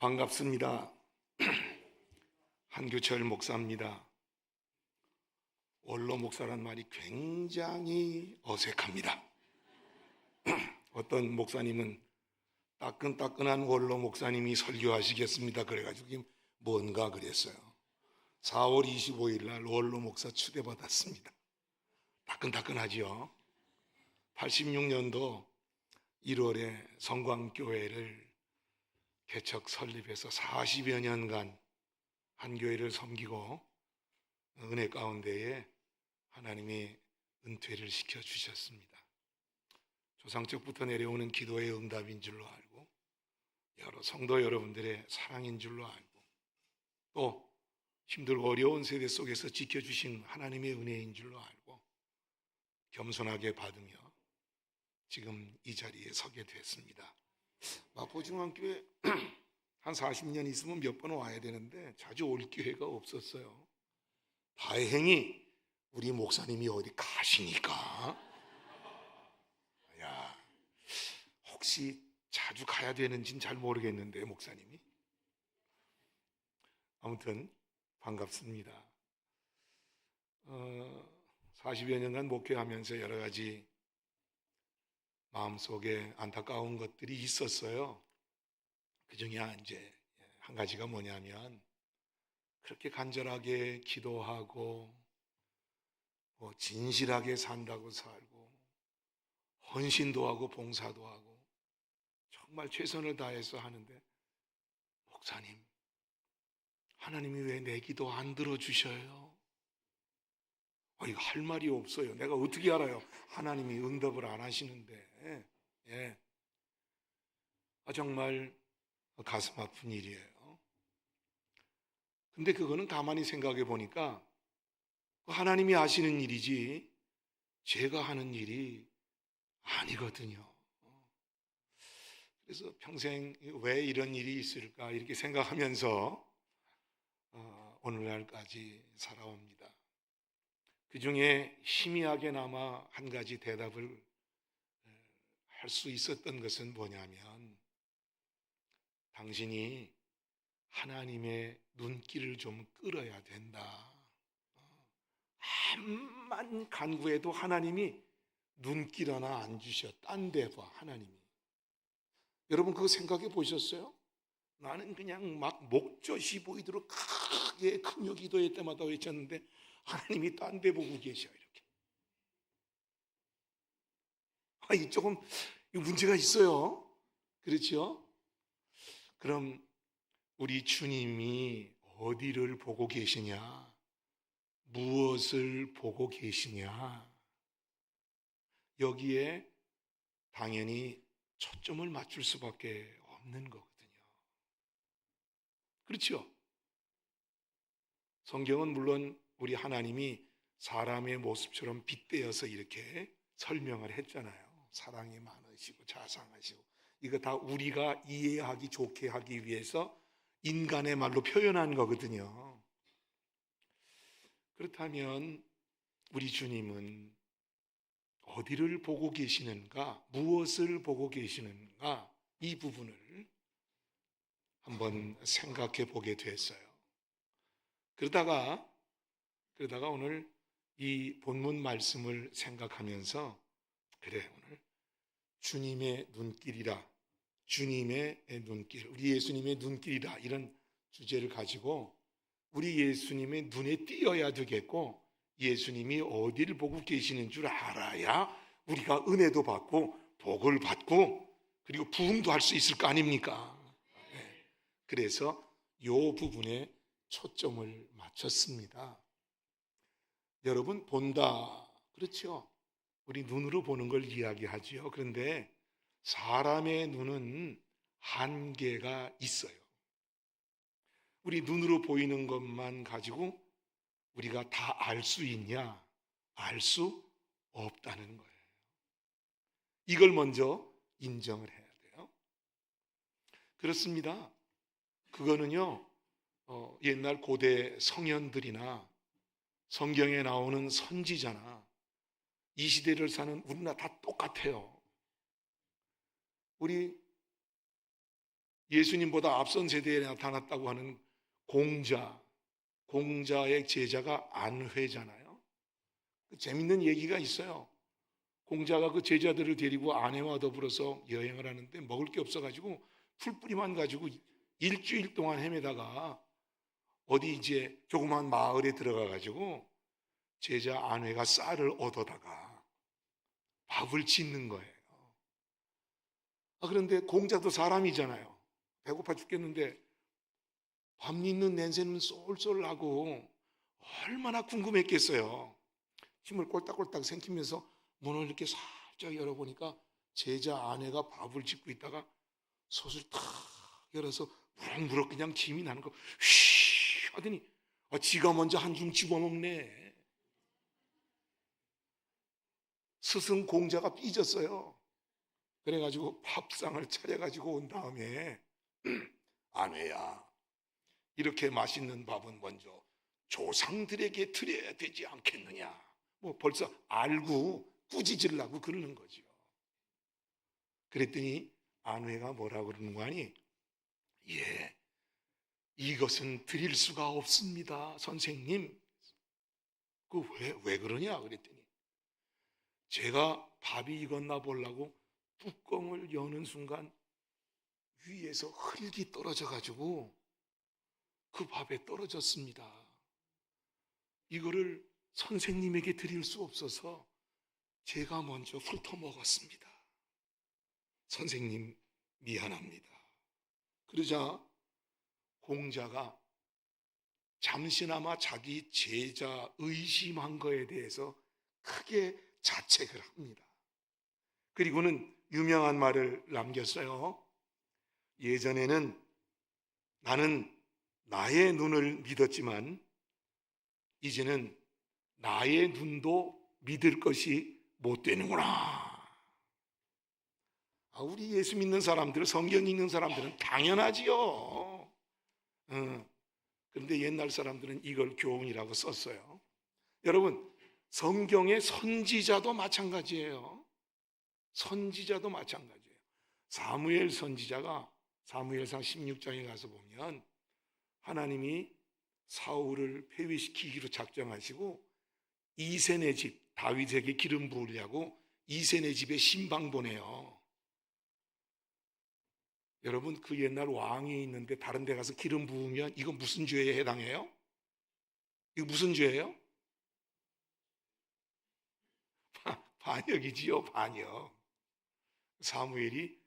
반갑습니다. 한규철 목사입니다. 원로 목사란 말이 굉장히 어색합니다. 어떤 목사님은 따끈따끈한 원로 목사님이 설교하시겠습니다. 그래가지고 뭔가 그랬어요. 4월 25일 날 원로 목사 추대받았습니다. 따끈따끈하지요. 86년도 1월에 성광교회를 개척 설립해서 40여 년간 한 교회를 섬기고 은혜 가운데에 하나님이 은퇴를 시켜주셨습니다. 조상적부터 내려오는 기도의 응답인 줄로 알고 여러 성도 여러분들의 사랑인 줄로 알고 또 힘들고 어려운 세대 속에서 지켜주신 하나님의 은혜인 줄로 알고 겸손하게 받으며 지금 이 자리에 서게 됐습니다. 마포중앙교회 한 40년 있으면 몇 번 와야 되는데 자주 올 기회가 없었어요. 다행히 우리 목사님이 어디 가시니까 혹시 자주 가야 되는지는 잘 모르겠는데 목사님이 아무튼 반갑습니다. 40여 년간 목회하면서 여러 가지 마음속에 안타까운 것들이 있었어요. 그 중에 이제 한 가지가 뭐냐면 그렇게 간절하게 기도하고 진실하게 산다고 살고 헌신도 하고 봉사도 하고 정말 최선을 다해서 하는데 목사님, 하나님이 왜 내 기도 안 들어주셔요? 이거 할 말이 없어요. 내가 어떻게 알아요? 하나님이 응답을 안 하시는데. 정말 가슴 아픈 일이에요. 근데 그거는 가만히 생각해 보니까 하나님이 하시는 일이지 제가 하는 일이 아니거든요. 그래서 평생 왜 이런 일이 있을까 이렇게 생각하면서 오늘날까지 살아옵니다. 그 중에 희미하게나마 한 가지 대답을 할 수 있었던 것은 뭐냐면 당신이 하나님의 눈길을 좀 끌어야 된다. 암만 간구해도 하나님이 눈길 하나 안 주셔. 딴 데 봐, 하나님이. 여러분 그거 생각해 보셨어요? 나는 그냥 막 목젖이 보이도록 크게 금요 기도회 때마다 외쳤는데 하나님이 딴 데 보고 계셔 이렇게. 이 조금 문제가 있어요. 그렇죠? 그럼 우리 주님이 어디를 보고 계시냐? 무엇을 보고 계시냐? 여기에 당연히 초점을 맞출 수밖에 없는 거거든요. 그렇죠? 성경은 물론 우리 하나님이 사람의 모습처럼 빗대어서 이렇게 설명을 했잖아요. 사랑이 많으시고 자상하시고 이거 다 우리가 이해하기 좋게 하기 위해서 인간의 말로 표현한 거거든요. 그렇다면 우리 주님은 어디를 보고 계시는가, 무엇을 보고 계시는가 이 부분을 한번 생각해 보게 됐어요. 그러다가 오늘 이 본문 말씀을 생각하면서 그래 오늘 주님의 눈길이라, 주님의 눈길, 우리 예수님의 눈길이라 이런 주제를 가지고 우리 예수님의 눈에 띄어야 되겠고 예수님이 어디를 보고 계시는 줄 알아야 우리가 은혜도 받고 복을 받고 그리고 부흥도 할 수 있을 거 아닙니까? 그래서 이 부분에 초점을 맞췄습니다. 여러분 본다, 그렇죠? 우리 눈으로 보는 걸 이야기하죠. 그런데 사람의 눈은 한계가 있어요. 우리 눈으로 보이는 것만 가지고 우리가 다 알 수 있냐? 알 수 없다는 거예요. 이걸 먼저 인정을 해야 돼요. 그렇습니다. 그거는요, 옛날 고대 성현들이나 성경에 나오는 선지자나 이 시대를 사는 우리나 다 똑같아요. 우리 예수님보다 앞선 세대에 나타났다고 하는 공자의 제자가 안회잖아요. 재밌는 얘기가 있어요. 공자가 그 제자들을 데리고 아내와 더불어서 여행을 하는데 먹을 게 없어가지고 풀뿌리만 가지고 일주일 동안 헤매다가 어디 이제 조그만 마을에 들어가가지고 제자 안회가 쌀을 얻어다가 밥을 짓는 거예요. 그런데 공자도 사람이잖아요. 배고파 죽겠는데 밥 짓는 냄새는 쏠쏠 나고 얼마나 궁금했겠어요. 힘을 꼴딱꼴딱 생기면서 문을 이렇게 살짝 열어보니까 제자 아내가 밥을 짓고 있다가 솥을 탁 열어서 무럭무럭 그냥 김이 나는 거 휘 하더니 지가 먼저 한 줌 집어먹네. 스승 공자가 삐졌어요. 그래가지고 밥상을 차려가지고 온 다음에 아내야, 이렇게 맛있는 밥은 먼저 조상들에게 드려야 되지 않겠느냐. 뭐 벌써 알고 꾸짖으려고 그러는 거죠. 그랬더니 아내가 뭐라고 그러는 거 아니? 예, 이것은 드릴 수가 없습니다, 선생님. 왜 그러냐 그랬더니 제가 밥이 익었나 보려고 뚜껑을 여는 순간 위에서 흙이 떨어져 가지고 그 밥에 떨어졌습니다. 이거를 선생님에게 드릴 수 없어서 제가 먼저 훑어 먹었습니다. 선생님 미안합니다. 그러자 공자가 잠시나마 자기 제자 의심한 거에 대해서 크게 자책을 합니다. 그리고는 유명한 말을 남겼어요. 예전에는 나는 나의 눈을 믿었지만 이제는 나의 눈도 믿을 것이 못 되는구나. 우리 예수 믿는 사람들, 성경 읽는 사람들은 당연하지요. 그런데 옛날 사람들은 이걸 교훈이라고 썼어요. 여러분, 성경의 선지자도 마찬가지예요. 선지자도 마찬가지예요. 사무엘 선지자가 사무엘상 16장에 가서 보면 하나님이 사울을 폐위시키기로 작정하시고 이새네 집, 다윗에게 기름 부으려고 이새네 집에 신방 보내요. 여러분, 그 옛날 왕이 있는데 다른 데 가서 기름 부으면 이거 무슨 죄에 해당해요? 이거 무슨 죄예요? 반역이지요, 반역. 사무엘이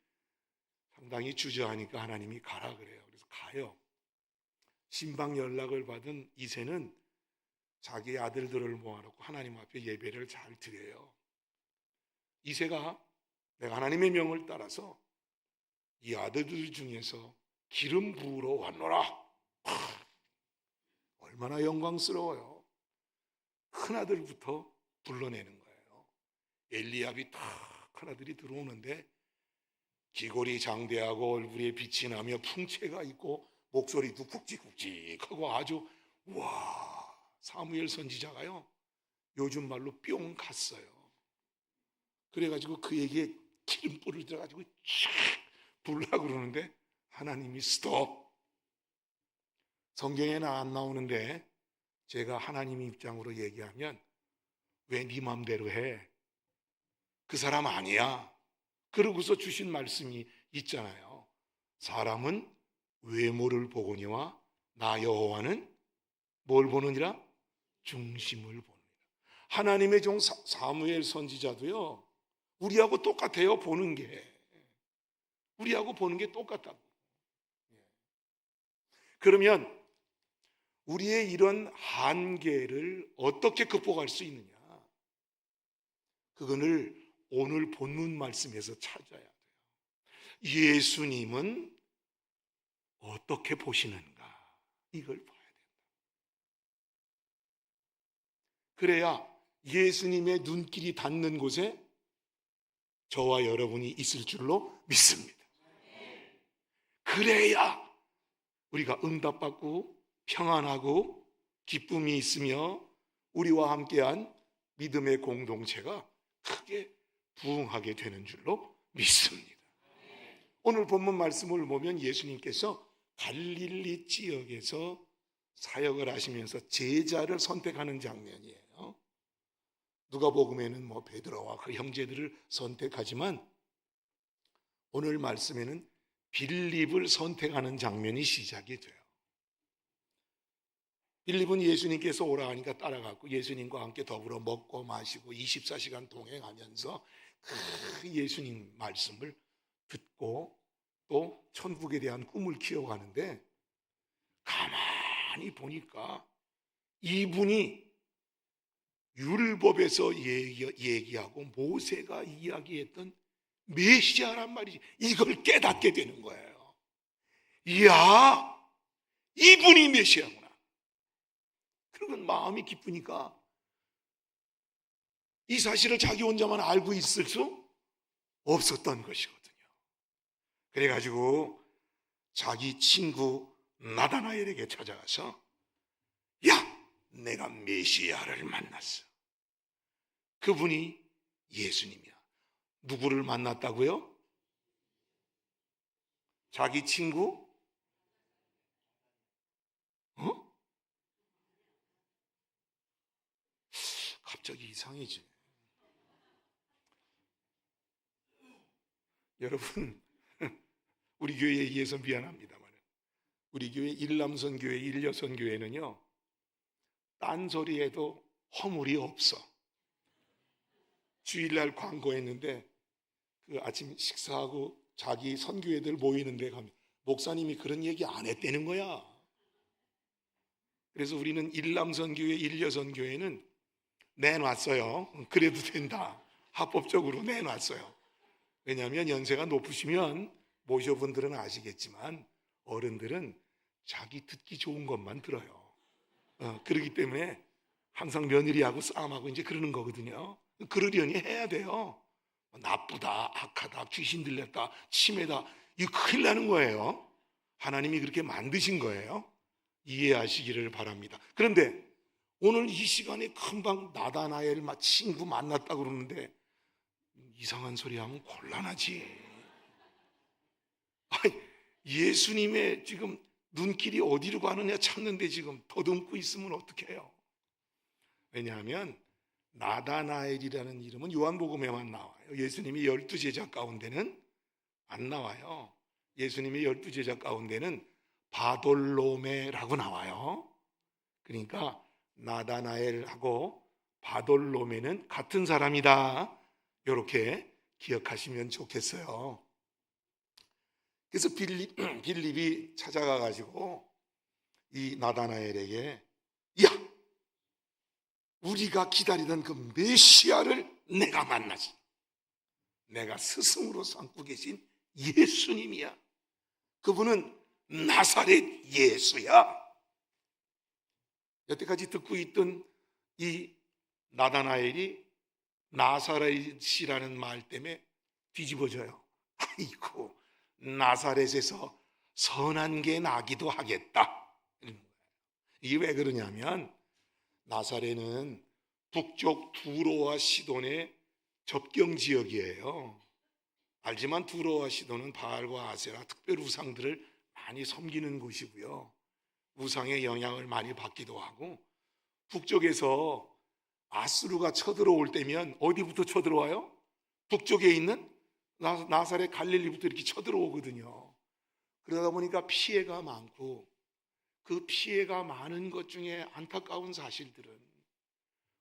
상당히 주저하니까 하나님이 가라 그래요. 그래서 가요. 신방 연락을 받은 이새는 자기 아들들을 모아놓고 하나님 앞에 예배를 잘 드려요. 이새가 내가 하나님의 명을 따라서 이 아들들 중에서 기름 부으러 왔노라. 얼마나 영광스러워요. 큰아들부터 불러내는 거예요. 엘리압이 탁 큰아들이 들어오는데 기골이 장대하고 얼굴에 빛이 나며 풍채가 있고 목소리도 굵직굵직하고 아주 사무엘 선지자가요 요즘 말로 뿅 갔어요. 그래가지고 그에게 기름불을 들어가지고 촥 불라고 그러는데 하나님이 스톱. 성경에는 안 나오는데 제가 하나님 입장으로 얘기하면 왜 네 맘대로 해? 그 사람 아니야. 그러고서 주신 말씀이 있잖아요. 사람은 외모를 보거니와 나 여호와는 뭘 보느니라? 중심을 보느니라. 하나님의 종 사무엘 선지자도요 우리하고 똑같아요. 보는 게 우리하고 보는 게 똑같다고. 그러면 우리의 이런 한계를 어떻게 극복할 수 있느냐? 그거를 오늘 본문 말씀에서 찾아야 돼요. 예수님은 어떻게 보시는가? 이걸 봐야 된다. 그래야 예수님의 눈길이 닿는 곳에 저와 여러분이 있을 줄로 믿습니다. 그래야 우리가 응답받고 평안하고 기쁨이 있으며 우리와 함께한 믿음의 공동체가 크게 부흥하게 되는 줄로 믿습니다. 오늘 본문 말씀을 보면 예수님께서 갈릴리 지역에서 사역을 하시면서 제자를 선택하는 장면이에요. 누가복음에는 베드로와 그 형제들을 선택하지만 오늘 말씀에는 빌립을 선택하는 장면이 시작이 돼요. 빌립은 예수님께서 오라 하니까 따라갔고 예수님과 함께 더불어 먹고 마시고 24시간 동행하면서 그 예수님 말씀을 듣고 또 천국에 대한 꿈을 키워가는데 가만히 보니까 이분이 율법에서 얘기하고 모세가 이야기했던 메시아란 말이지, 이걸 깨닫게 되는 거예요. 이야, 이분이 메시아구나. 그러면 마음이 기쁘니까 이 사실을 자기 혼자만 알고 있을 수 없었던 것이거든요. 그래가지고 자기 친구 나다나엘에게 찾아가서 야, 내가 메시아를 만났어. 그분이 예수님이야. 누구를 만났다고요? 자기 친구? 갑자기 이상해지네. 여러분, 우리 교회에 의해서 미안합니다만 우리 교회 일남선교회, 일여선교회는요 딴소리에도 허물이 없어. 주일날 광고했는데 그 아침 식사하고 자기 선교회들 모이는 데 가면 목사님이 그런 얘기 안 했다는 거야. 그래서 우리는 일남선교회, 일여선교회는 내놨어요. 그래도 된다. 합법적으로 내놨어요. 왜냐하면 연세가 높으시면 모셔분들은 아시겠지만 어른들은 자기 듣기 좋은 것만 들어요. 그렇기 때문에 항상 며느리하고 싸움하고 이제 그러는 거거든요. 그러려니 해야 돼요. 나쁘다, 악하다, 귀신 들렸다, 치매다, 이거 큰일 나는 거예요. 하나님이 그렇게 만드신 거예요. 이해하시기를 바랍니다. 그런데 오늘 이 시간에 금방 나다나엘 친구 만났다고 그러는데 이상한 소리 하면 곤란하지. 예수님의 지금 눈길이 어디로 가느냐 찾는데 지금 더듬고 있으면 어떡해요? 왜냐하면 나다나엘이라는 이름은 요한복음에만 나와요. 예수님이 12제자 가운데는 안 나와요. 예수님의 12제자 가운데는 바돌로메라고 나와요. 그러니까 나다나엘하고 바돌로메는 같은 사람이다, 이렇게 기억하시면 좋겠어요. 그래서 빌립이 찾아가 가지고 이 나다나엘에게 야, 우리가 기다리던 그 메시아를 내가 만나지. 내가 스승으로 삼고 계신 예수님이야. 그분은 나사렛 예수야. 여태까지 듣고 있던 이 나다나엘이 나사렛이라는 말 때문에 뒤집어져요. 아이고, 나사렛에서 선한 게 나기도 하겠다. 이게 왜 그러냐면 나사렛은 북쪽 두로와 시돈의 접경 지역이에요. 알지만 두로와 시돈은 바알과 아세라, 특별 우상들을 많이 섬기는 곳이고요. 우상의 영향을 많이 받기도 하고, 북쪽에서 아수르가 쳐들어올 때면 어디부터 쳐들어와요? 북쪽에 있는 나사렛 갈릴리부터 이렇게 쳐들어오거든요. 그러다 보니까 피해가 많고, 그 피해가 많은 것 중에 안타까운 사실들은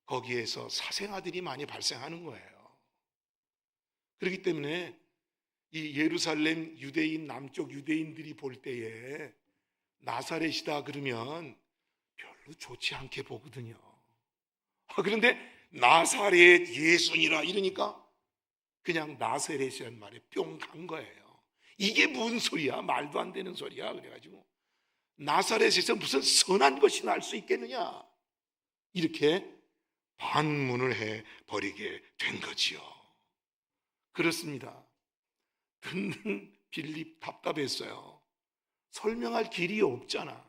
거기에서 사생아들이 많이 발생하는 거예요. 그렇기 때문에 이 예루살렘 유대인, 남쪽 유대인들이 볼 때에 나사렛이다 그러면 별로 좋지 않게 보거든요. 그런데 나사렛 예수니라 이러니까 그냥 나사렛이라는 말에 뿅 간 거예요. 이게 무슨 소리야? 말도 안 되는 소리야. 그래가지고 나사렛에서 무슨 선한 것이 날 수 있겠느냐, 이렇게 반문을 해버리게 된 거지요. 그렇습니다. 듣는 빌립 답답했어요. 설명할 길이 없잖아.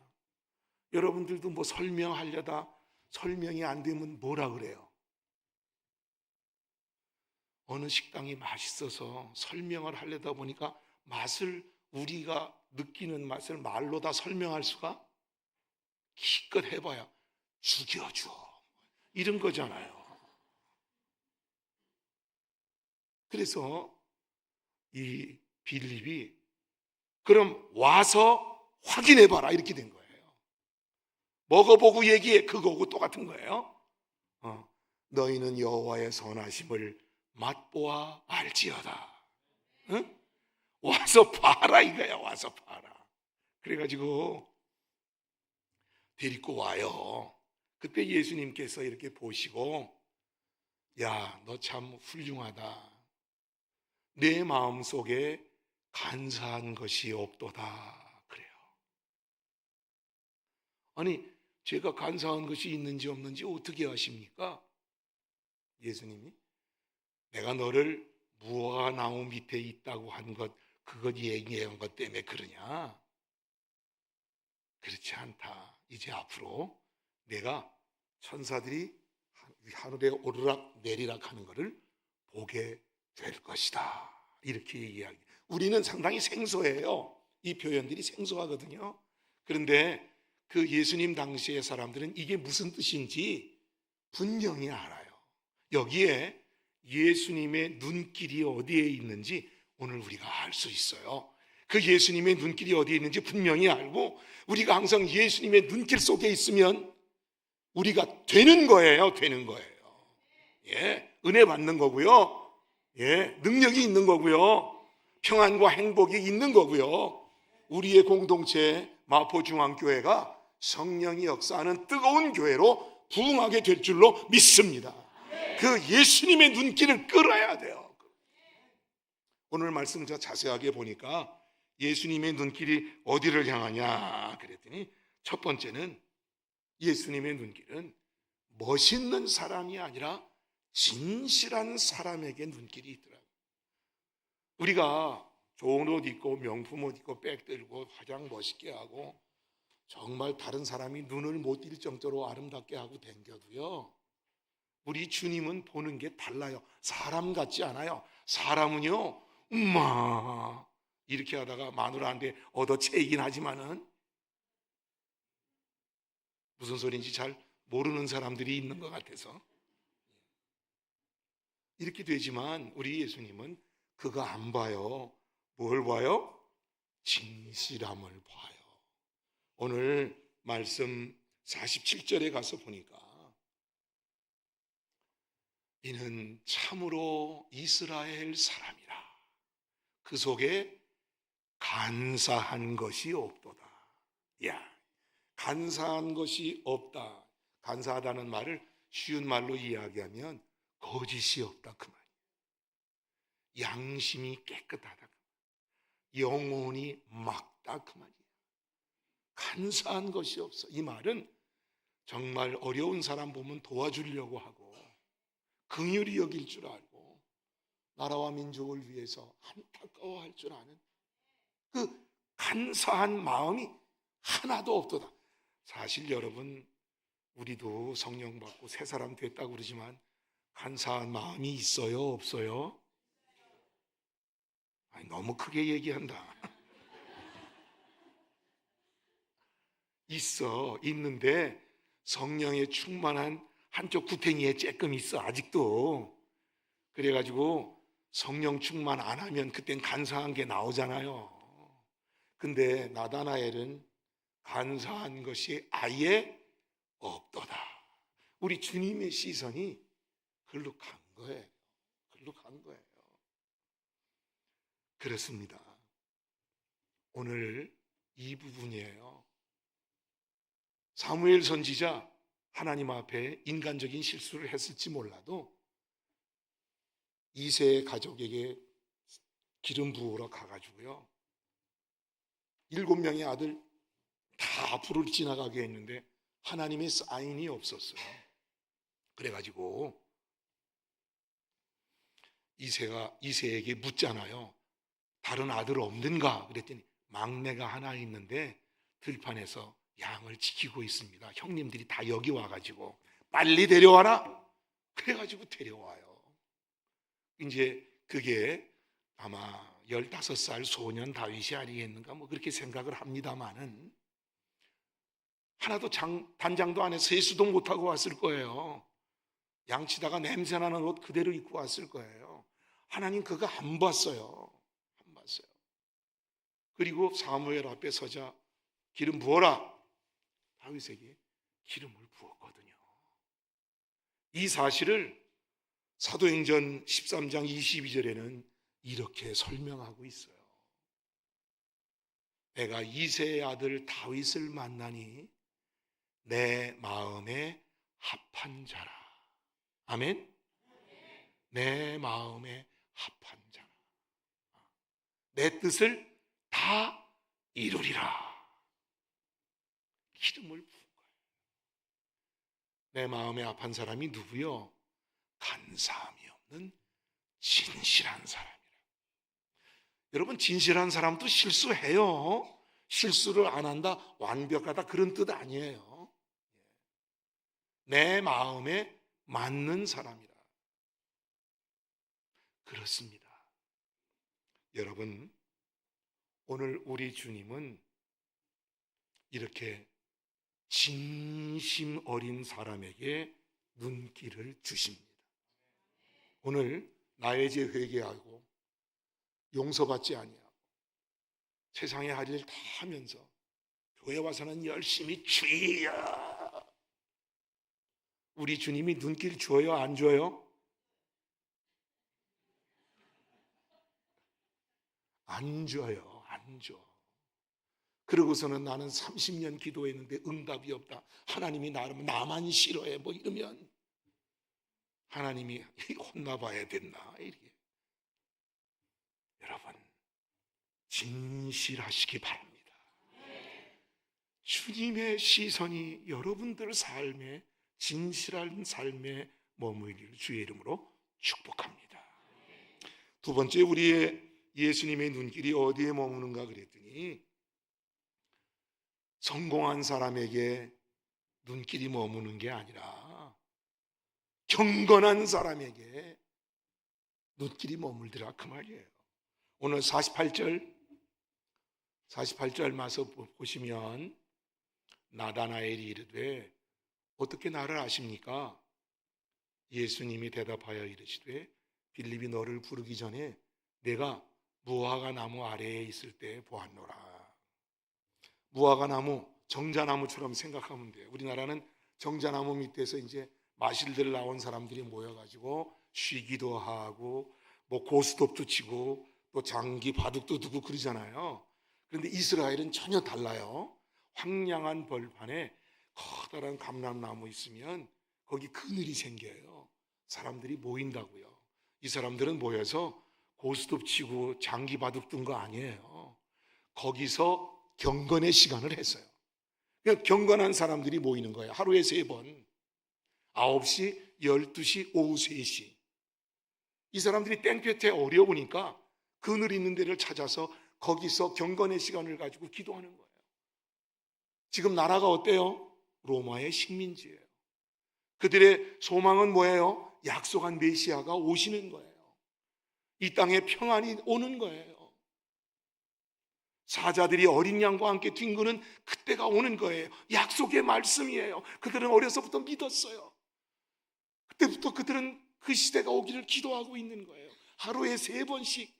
여러분들도 뭐 설명하려다 설명이 안 되면 뭐라 그래요? 어느 식당이 맛있어서 설명을 하려다 보니까 맛을, 우리가 느끼는 맛을 말로 다 설명할 수가, 기껏 해봐야 죽여줘, 이런 거잖아요. 그래서 이 빌립이 그럼 와서 확인해봐라 이렇게 된 거예요. 먹어보고 얘기해, 그거고 똑같은 거예요. 너희는 여호와의 선하심을 맛보아 알지어다. 응? 와서 봐라 이거야. 와서 봐라. 그래가지고 데리고 와요. 그때 예수님께서 이렇게 보시고, 야, 너 참 훌륭하다. 내 마음속에 간사한 것이 없도다 그래요. 아니, 제가 간사한 것이 있는지 없는지 어떻게 아십니까? 예수님이 내가 너를 무화과 나무 밑에 있다고 한 것, 그것 얘기한 것 때문에 그러냐? 그렇지 않다. 이제 앞으로 내가 천사들이 하늘에 오르락 내리락 하는 것을 보게 될 것이다. 이렇게 얘기하기. 우리는 상당히 생소해요. 이 표현들이 생소하거든요. 그런데 그 예수님 당시의 사람들은 이게 무슨 뜻인지 분명히 알아요. 여기에 예수님의 눈길이 어디에 있는지 오늘 우리가 알 수 있어요. 그 예수님의 눈길이 어디에 있는지 분명히 알고, 우리가 항상 예수님의 눈길 속에 있으면 우리가 되는 거예요. 되는 거예요. 예, 은혜 받는 거고요. 예, 능력이 있는 거고요. 평안과 행복이 있는 거고요. 우리의 공동체 마포중앙교회가 성령이 역사하는 뜨거운 교회로 부흥하게 될 줄로 믿습니다. 그 예수님의 눈길을 끌어야 돼요. 오늘 말씀 저 자세하게 보니까 예수님의 눈길이 어디를 향하냐 그랬더니, 첫 번째는 예수님의 눈길은 멋있는 사람이 아니라 진실한 사람에게 눈길이 있더라고요. 우리가 좋은 옷 입고 명품 옷 입고 백 들고 화장 멋있게 하고 정말 다른 사람이 눈을 못 띌 정도로 아름답게 하고 댕겨도요, 우리 주님은 보는 게 달라요. 사람 같지 않아요. 사람은요, 이렇게 하다가 마누라한테 얻어채이긴 하지만은 무슨 소리인지 잘 모르는 사람들이 있는 것 같아서 이렇게 되지만, 우리 예수님은 그거 안 봐요. 뭘 봐요? 진실함을 봐요. 오늘 말씀 47절에 가서 보니까, 이는 참으로 이스라엘 사람이라 그 속에 간사한 것이 없도다. 야, 간사한 것이 없다. 간사하다는 말을 쉬운 말로 이야기하면 거짓이 없다 그 말이에요. 양심이 깨끗하다 그 말이에요. 영혼이 맑다 그 말이에요. 간사한 것이 없어. 이 말은 정말 어려운 사람 보면 도와주려고 하고 긍휼히 여길 줄 알고 나라와 민족을 위해서 안타까워할 줄 아는 그 간사한 마음이 하나도 없도다. 사실 여러분, 우리도 성령 받고 새 사람 됐다고 그러지만 간사한 마음이 있어요, 없어요? 아니, 너무 크게 얘기한다. 있어, 있는데 성령에 충만한 한쪽 구탱이에 쬐끔 있어, 아직도. 그래가지고 성령 충만 안 하면 그땐 간사한 게 나오잖아요. 근데 나다나엘은 간사한 것이 아예 없도다. 우리 주님의 시선이 글로 간 거예요. 글로 간 거예요. 그렇습니다. 오늘 이 부분이에요. 사무엘 선지자 하나님 앞에 인간적인 실수를 했을지 몰라도 이새의 가족에게 기름 부으러 가가지고요, 7명의 아들 다 불을 지나가게 했는데 하나님의 사인이 없었어요. 그래가지고 이새에게 묻잖아요. 다른 아들 없는가? 그랬더니 막내가 하나 있는데 들판에서 양을 지키고 있습니다. 형님들이 다 여기 와가지고 빨리 데려와라. 그래가지고 데려와요. 이제 그게 아마 15살 소년 다윗이 아니겠는가 뭐 그렇게 생각을 합니다마는 하나도 단장도 안 해서 세수도 못하고 왔을 거예요. 양치다가 냄새나는 옷 그대로 입고 왔을 거예요. 하나님 그거 안 봤어요. 안 봤어요. 그리고 사무엘 앞에 서자 기름 부어라. 다윗에게 기름을 부었거든요. 이 사실을 사도행전 13장 22절에는 이렇게 설명하고 있어요. 내가 이새의 아들 다윗을 만나니 내 마음에 합한 자라. 아멘. 내 마음에 합한 자라. 내 뜻을 다 이루리라. 기름을 부은 거예요. 내 마음에 합한 사람이 누구요? 간사함이 없는 진실한 사람이라. 여러분, 진실한 사람도 실수해요. 실수를 안 한다, 완벽하다 그런 뜻 아니에요. 내 마음에 맞는 사람이라. 그렇습니다. 여러분, 오늘 우리 주님은 이렇게 진심 어린 사람에게 눈길을 주십니다. 오늘 나의 죄 회개하고 용서받지 아니하고 세상의 할 일 다 하면서 교회 와서는 열심히 주여. 우리 주님이 눈길 줘요, 안 줘요? 안 줘요, 안 줘. 그러고서는 나는 30년 기도했는데 응답이 없다. 하나님이 나만 싫어해. 뭐 이러면 하나님이 혼나봐야 됐나 이렇게. 여러분, 진실하시기 바랍니다. 주님의 시선이 여러분들 삶에 진실한 삶에 머물기를 주의 이름으로 축복합니다. 두 번째, 우리의 예수님의 눈길이 어디에 머무는가 그랬더니 성공한 사람에게 눈길이 머무는 게 아니라 경건한 사람에게 눈길이 머물더라 그 말이에요. 오늘 48절 마서 보시면 나다나엘이 이르되 어떻게 나를 아십니까? 예수님이 대답하여 이르시되 빌립이 너를 부르기 전에 내가 무화과 나무 아래에 있을 때 보았노라. 무화과 나무, 정자나무처럼 생각하면 돼요. 우리나라는 정자나무 밑에서 이제 마실들 나온 사람들이 모여가지고 쉬기도 하고 뭐 고스톱도 치고 또 장기 바둑도 두고 그러잖아요. 그런데 이스라엘은 전혀 달라요. 황량한 벌판에 커다란 감람나무 있으면 거기 그늘이 생겨요. 사람들이 모인다고요. 이 사람들은 모여서 고스톱 치고 장기 바둑 둔 거 아니에요. 거기서 경건의 시간을 했어요. 그냥 경건한 사람들이 모이는 거예요. 하루에 3번. 9시, 12시, 오후 3시. 이 사람들이 땡볕에 어려우니까 그늘 있는 데를 찾아서 거기서 경건의 시간을 가지고 기도하는 거예요. 지금 나라가 어때요? 로마의 식민지예요. 그들의 소망은 뭐예요? 약속한 메시아가 오시는 거예요. 이 땅에 평안이 오는 거예요. 사자들이 어린 양과 함께 뒹구는 그때가 오는 거예요. 약속의 말씀이에요. 그들은 어려서부터 믿었어요. 그때부터 그들은 그 시대가 오기를 기도하고 있는 거예요. 하루에 3번씩.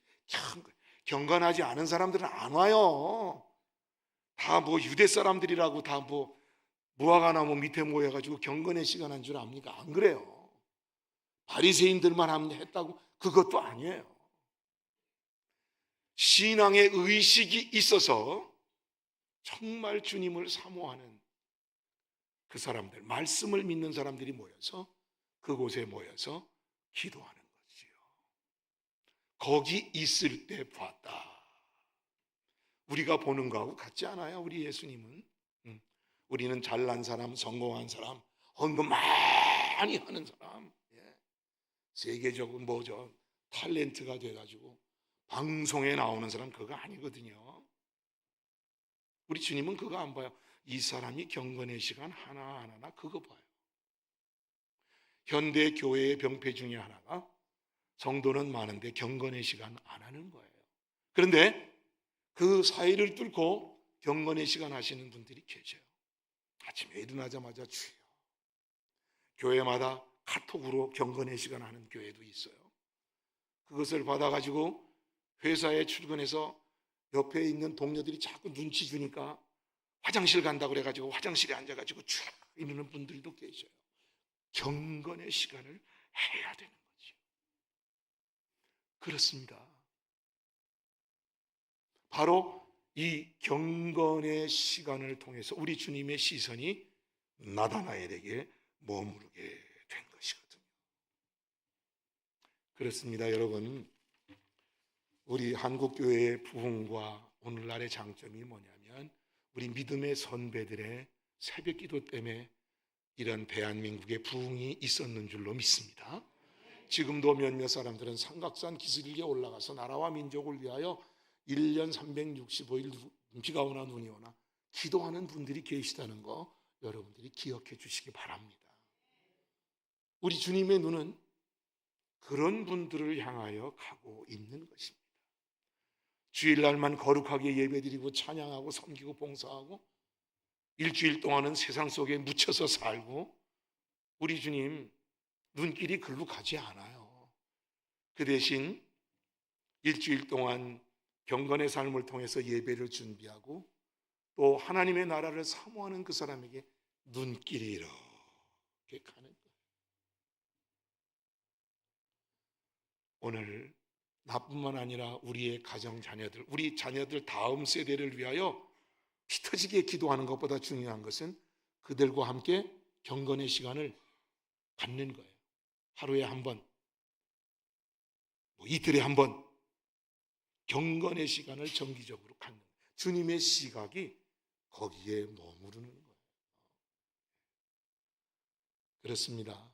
경건하지 않은 사람들은 안 와요. 다 뭐 유대 사람들이라고 다 뭐 무화과나무 밑에 모여가지고 경건의 시간 한 줄 압니까? 안 그래요. 바리새인들만 했다고 그것도 아니에요. 신앙의 의식이 있어서 정말 주님을 사모하는 그 사람들, 말씀을 믿는 사람들이 모여서 그곳에 모여서 기도하는 거지요. 거기 있을 때 봤다. 우리가 보는 거하고 같지 않아요. 우리 예수님은. 우리는 잘난 사람, 성공한 사람, 헌금 많이 하는 사람, 세계적으로 뭐죠, 탤런트가 돼가지고 방송에 나오는 사람 그거 아니거든요. 우리 주님은 그거 안 봐요. 이 사람이 경건의 시간 하나하나 그거 봐요. 현대 교회의 병폐 중에 하나가 성도는 많은데 경건의 시간 안 하는 거예요. 그런데 그 사이를 뚫고 경건의 시간 하시는 분들이 계셔요. 아침에 일어나자마자 주여. 교회마다 카톡으로 경건의 시간 하는 교회도 있어요. 그것을 받아가지고 회사에 출근해서 옆에 있는 동료들이 자꾸 눈치 주니까 화장실 간다고 그래가지고 화장실에 앉아가지고 쭉 이러는 분들도 계셔요. 경건의 시간을 해야 되는 거죠. 그렇습니다. 바로 이 경건의 시간을 통해서 우리 주님의 시선이 나다나엘에게 머무르게 된 것이거든요. 그렇습니다, 여러분. 우리 한국교회의 부흥과 오늘날의 장점이 뭐냐면 우리 믿음의 선배들의 새벽기도 때문에 이런 대한민국의 부흥이 있었는 줄로 믿습니다. 지금도 몇몇 사람들은 삼각산 기슭에 올라가서 나라와 민족을 위하여 1년 365일 비가 오나 눈이 오나 기도하는 분들이 계시다는 거 여러분들이 기억해 주시기 바랍니다. 우리 주님의 눈은 그런 분들을 향하여 가고 있는 것입니다. 주일날만 거룩하게 예배드리고 찬양하고 섬기고 봉사하고 일주일 동안은 세상 속에 묻혀서 살고 우리 주님 눈길이 글로 가지 않아요. 그 대신 일주일 동안 경건의 삶을 통해서 예배를 준비하고 또 하나님의 나라를 사모하는 그 사람에게 눈길이 이렇게 가는 거예요. 오늘 나뿐만 아니라 우리의 가정 자녀들, 우리 자녀들 다음 세대를 위하여 피 터지게 기도하는 것보다 중요한 것은 그들과 함께 경건의 시간을 갖는 거예요. 하루에 한 번, 이틀에 한 번 경건의 시간을 정기적으로 갖는 거예요. 주님의 시각이 거기에 머무르는 거예요. 그렇습니다.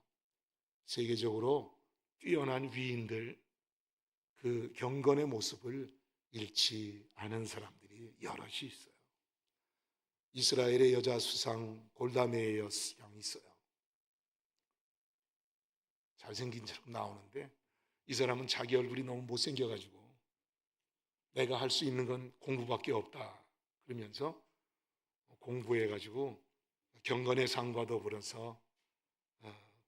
세계적으로 뛰어난 위인들, 그 경건의 모습을 잃지 않은 사람들이 여럿이 있어요. 이스라엘의 여자 수상 골다메이어 양이 있어요. 잘생긴 처럼 나오는데 이 사람은 자기 얼굴이 너무 못생겨가지고 내가 할 수 있는 건 공부밖에 없다 그러면서 공부해가지고 경건의 상과 더불어서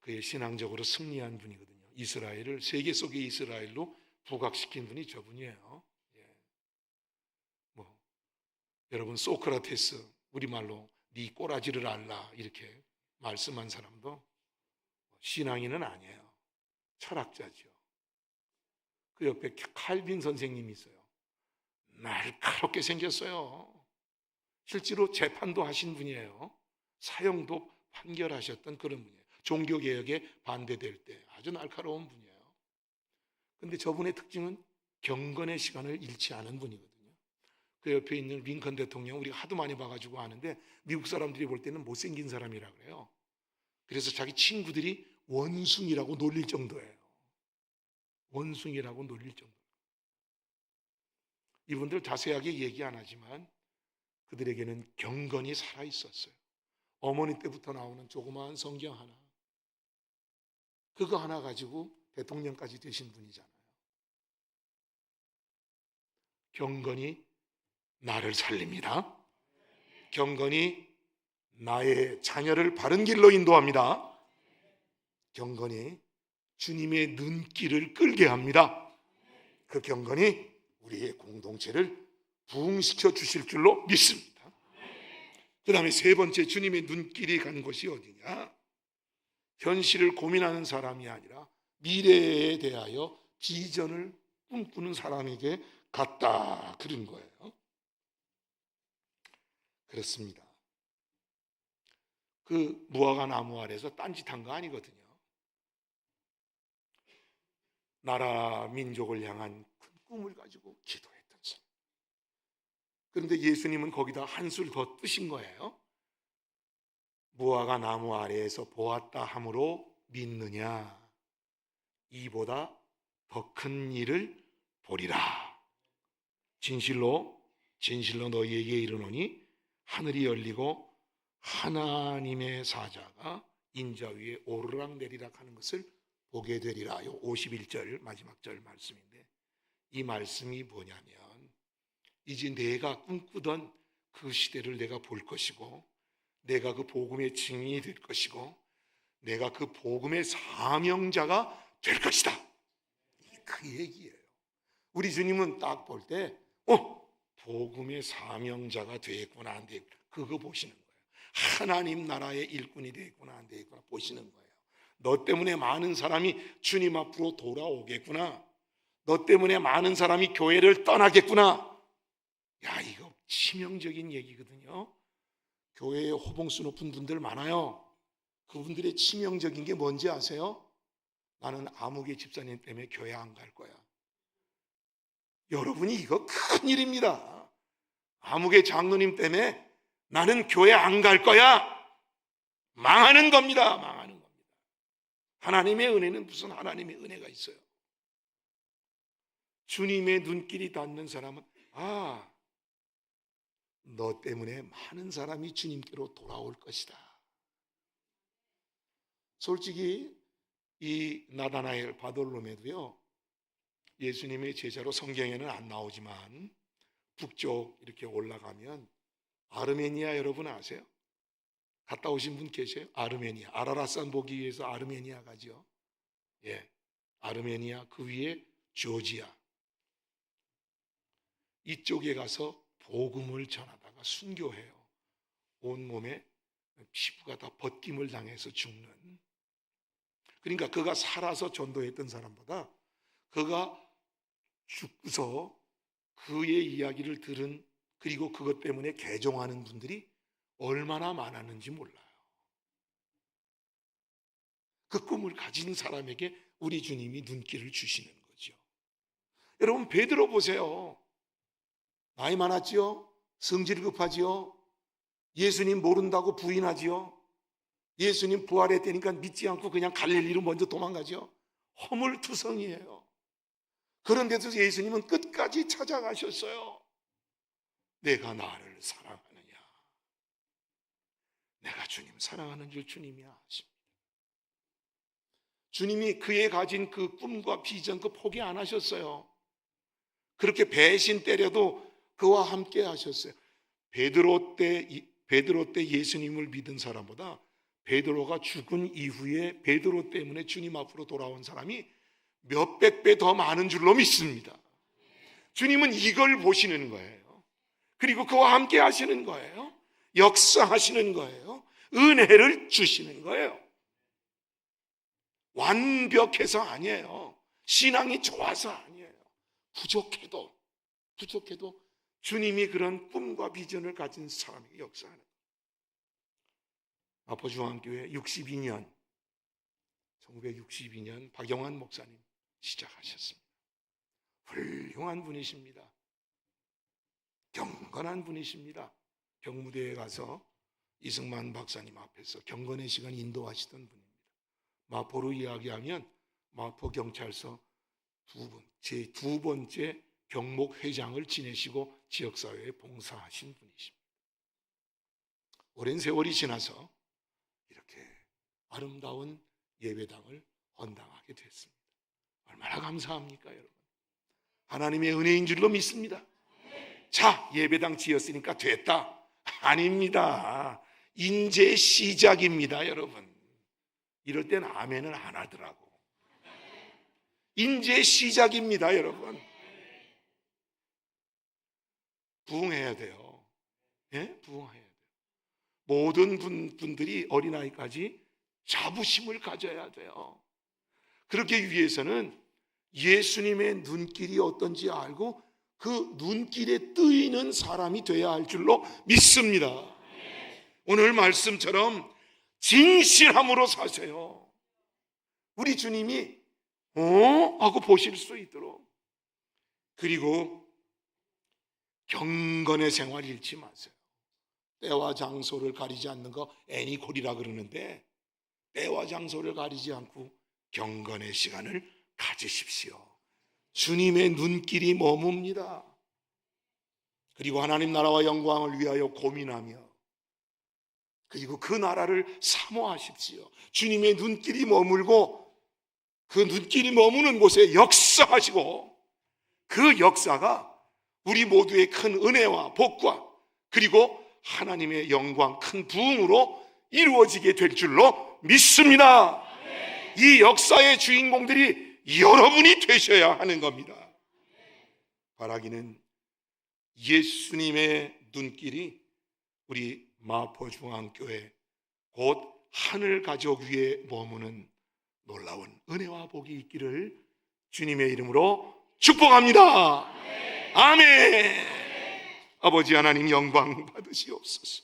그의 신앙적으로 승리한 분이거든요. 이스라엘을 세계 속의 이스라엘로 부각시킨 분이 저분이에요. 여러분 소크라테스, 우리말로 네 꼬라지를 알라 이렇게 말씀한 사람도 신앙인은 아니에요. 철학자죠. 그 옆에 칼빈 선생님이 있어요. 날카롭게 생겼어요. 실제로 재판도 하신 분이에요. 사형도 판결하셨던 그런 분이에요. 종교개혁에 반대될 때 아주 날카로운 분이에요. 그런데 저분의 특징은 경건의 시간을 잃지 않은 분이거든요. 그 옆에 있는 링컨 대통령 우리가 하도 많이 봐가지고 아는데 미국 사람들이 볼 때는 못생긴 사람이라 그래요. 그래서 자기 친구들이 원숭이라고 놀릴 정도예요. 원숭이라고 놀릴 정도. 이분들 자세하게 얘기 안 하지만 그들에게는 경건이 살아 있었어요. 어머니 때부터 나오는 조그마한 성경 하나, 그거 하나 가지고 대통령까지 되신 분이잖아요. 경건이 나를 살립니다. 경건이 나의 자녀를 바른 길로 인도합니다. 경건이 주님의 눈길을 끌게 합니다. 그 경건이 우리의 공동체를 부흥시켜 주실 줄로 믿습니다. 그 다음에 세 번째, 주님의 눈길이 간 곳이 어디냐? 현실을 고민하는 사람이 아니라 미래에 대하여 비전을 꿈꾸는 사람에게 갔다 그런 거예요. 그렇습니다. 그 무화과 나무 아래서 딴짓한 거 아니거든요. 나라 민족을 향한 큰 꿈을 가지고 기도했던 사람. 그런데 예수님은 거기다 한술 더 뜨신 거예요. 무화과 나무 아래에서 보았다 함으로 믿느냐? 이보다 더 큰 일을 보리라. 진실로 너희에게 이르노니 하늘이 열리고 하나님의 사자가 인자 위에 오르락내리락 하는 것을 보게 되리라. 51절 마지막 절 말씀인데 이 말씀이 뭐냐면 이제 내가 꿈꾸던 그 시대를 내가 볼 것이고, 내가 그 복음의 증인이 될 것이고, 내가 그 복음의 사명자가 될 것이다. 그 얘기예요. 우리 주님은 딱 볼 때 복음의 사명자가 되겠구나 안 되겠구나 그거 보시는 거예요. 하나님 나라의 일꾼이 되겠구나 안 되겠구나 보시는 거예요. 너 때문에 많은 사람이 주님 앞으로 돌아오겠구나. 너 때문에 많은 사람이 교회를 떠나겠구나. 야, 이거 치명적인 얘기거든요. 교회에 호봉수 높은 분들 많아요. 그분들의 치명적인 게 뭔지 아세요? 나는 아무개 집사님 때문에 교회 안 갈 거야. 여러분이 이거 큰일입니다. 아무개 장로님 때문에 나는 교회 안 갈 거야. 망하는 겁니다. 망하는 겁니다. 하나님의 은혜는 무슨 하나님의 은혜가 있어요. 주님의 눈길이 닿는 사람은 너 때문에 많은 사람이 주님께로 돌아올 것이다. 솔직히 이 나다나엘 바돌로메도요, 예수님의 제자로 성경에는 안 나오지만 북쪽 이렇게 올라가면 아르메니아 여러분 아세요? 갔다 오신 분 계세요? 아르메니아, 아라랏산 보기 위해서 아르메니아 가죠. 예, 아르메니아 그 위에 조지아. 이쪽에 가서 복음을 전하다가 순교해요. 온몸에 피부가 다 벗김을 당해서 죽는. 그러니까 그가 살아서 전도했던 사람보다 그가 죽고서 그의 이야기를 들은, 그리고 그것 때문에 개종하는 분들이 얼마나 많았는지 몰라요. 그 꿈을 가진 사람에게 우리 주님이 눈길을 주시는 거죠. 여러분, 베드로 보세요. 나이 많았지요? 성질 급하지요? 예수님 모른다고 부인하지요? 예수님 부활했다니까 믿지 않고 그냥 갈릴리로 먼저 도망가죠. 허물투성이에요. 그런데도 예수님은 끝까지 찾아가셨어요. 내가 나를 사랑하느냐? 내가 주님 사랑하는 줄 주님이 아십니다. 주님이 그의 가진 그 꿈과 비전 그 포기 안 하셨어요. 그렇게 배신 때려도 그와 함께 하셨어요. 베드로 때 예수님을 믿은 사람보다 베드로가 죽은 이후에 베드로 때문에 주님 앞으로 돌아온 사람이 몇백 배 더 많은 줄로 믿습니다. 주님은 이걸 보시는 거예요. 그리고 그와 함께 하시는 거예요. 역사하시는 거예요. 은혜를 주시는 거예요. 완벽해서 아니에요. 신앙이 좋아서 아니에요. 부족해도 주님이 그런 꿈과 비전을 가진 사람에게 역사하는 거예요. 마포중앙교회 1962년 박영환 목사님 시작하셨습니다. 훌륭한 분이십니다. 경건한 분이십니다. 경무대에 가서 이승만 박사님 앞에서 경건의 시간 인도하시던 분입니다. 마포로 이야기하면 마포경찰서 제 두 번째 경목회장을 지내시고 지역사회에 봉사하신 분이십니다. 오랜 세월이 지나서 이렇게 아름다운 예배당을 헌당하게 됐습니다. 얼마나 감사합니까, 여러분? 하나님의 은혜인 줄로 믿습니다. 자, 예배당 지었으니까 됐다. 아닙니다. 인제 시작입니다, 여러분. 이럴 땐 아멘을 안 하더라고. 인제 시작입니다, 여러분. 부흥해야 돼요. 예? 부흥해야 돼요. 모든 분들이 어린아이까지 자부심을 가져야 돼요. 그렇게 위해서는 예수님의 눈길이 어떤지 알고 그 눈길에 뜨이는 사람이 돼야 할 줄로 믿습니다. 오늘 말씀처럼 진실함으로 사세요. 우리 주님이 하고 보실 수 있도록. 그리고 경건의 생활 잃지 마세요. 때와 장소를 가리지 않는 거 애니콜이라 그러는데, 때와 장소를 가리지 않고 경건의 시간을 가지십시오. 주님의 눈길이 머뭅니다. 그리고 하나님 나라와 영광을 위하여 고민하며, 그리고 그 나라를 사모하십시오. 주님의 눈길이 머물고 그 눈길이 머무는 곳에 역사하시고, 그 역사가 우리 모두의 큰 은혜와 복과 그리고 하나님의 영광, 큰 부흥으로 이루어지게 될 줄로 믿습니다. 이 역사의 주인공들이 여러분이 되셔야 하는 겁니다. 바라기는 예수님의 눈길이 우리 마포중앙교회 곧 하늘 가족 위에 머무는 놀라운 은혜와 복이 있기를 주님의 이름으로 축복합니다. 아멘. 아버지 하나님 영광 받으시옵소서.